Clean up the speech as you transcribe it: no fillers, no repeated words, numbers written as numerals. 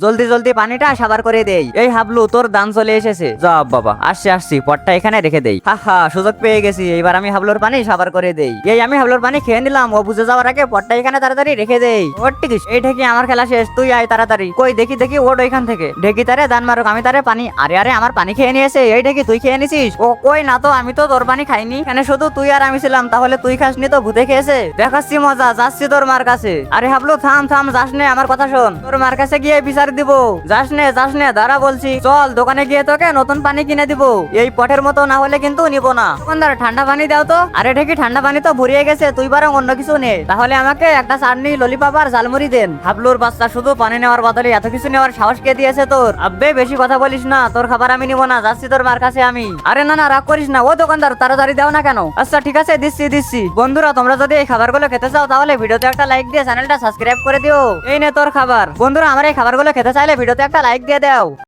জলদি জলদি পানিটা সাবার করে দেই। এই হাবলু, তোর দান চলে এসেছে। যা বাবা, আসছি পটটা এখানে রেখে দেই। হা সুযোগ পেয়ে গেছি, এবার আমি হাবলুর পানি সাবার করে দেই। এই আমি হাবলুর পানি খেয়ে নিলাম, ও বুঝে যাওয়ার আগে পটটা এখানে তাড়াতাড়ি রেখে দেই। ওর টিকিস, এই ঢেকি আমার খেলা শেষ, তুই আয় তাড়াতাড়ি। কই দেখি ওট ওইখান থেকে। ঢেকি তারে দান মারুক, আমি তারে পানি। আরে আমার পানি খেয়ে নিয়েছে। এই ঢেকি, তুই খেয়ে নিছিস? ও কই না তো, আমি তো তোর পানি খাইনি। এখানে শুধু তুই আর আমি ছিলাম, তাহলে তুই খাসনি তো ভূতে খেয়েছে? দেখাচ্ছি মজা, যাচ্ছি তোর মার কাছে। আরে হাবলু থাম, যাস নে, আমার কথা শোন। তোর মার কাছে গিয়ে বিচার দিব। যাস নে দাঁড়া বলছি। চল দোকানে গিয়ে তোকে নতুন পানি কিনে দিব। এই পটের মতো না হলে কিন্তু নিব না। দোকানদার, ঠান্ডা পানি দাও তো। আরে ঢেকি, ঠান্ডা পানি তো ভরিয়ে গেছে, তুই বরং অন্য কিছু নে। তাহলে আমাকে একটা চাটনি, ললিপপ আর ঝালমুড়ি দেন। হাবলুর বাচ্চা, শুধু পানি নেওয়ার বদলে এত কিছু নেওয়ার সাহস কে দিয়েছে তোর? আব্বে বেশি কথা বলিস না, তোর খাবার আমি নিব না, যাচ্ছি তোর মার কাছে আমি। আরে না রাগ করিস না। ও দোকানদার, তাড়াতাড়ি দাও না কেন? আচ্ছা ঠিক আছে, দিচ্ছি। বন্ধুরা, তোমরা যদি এই খাবারগুলো খেতে চাও তাহলে ভিডিওতে একটা লাইক দিয়ে চ্যানেলটা সাবস্ক্রাইব করে দিও। এই নে তোর খাবার। বন্ধুরা, আমার এই খাবারগুলো খেতে চাইলে ভিডিওতে একটা লাইক দিয়ে দাও।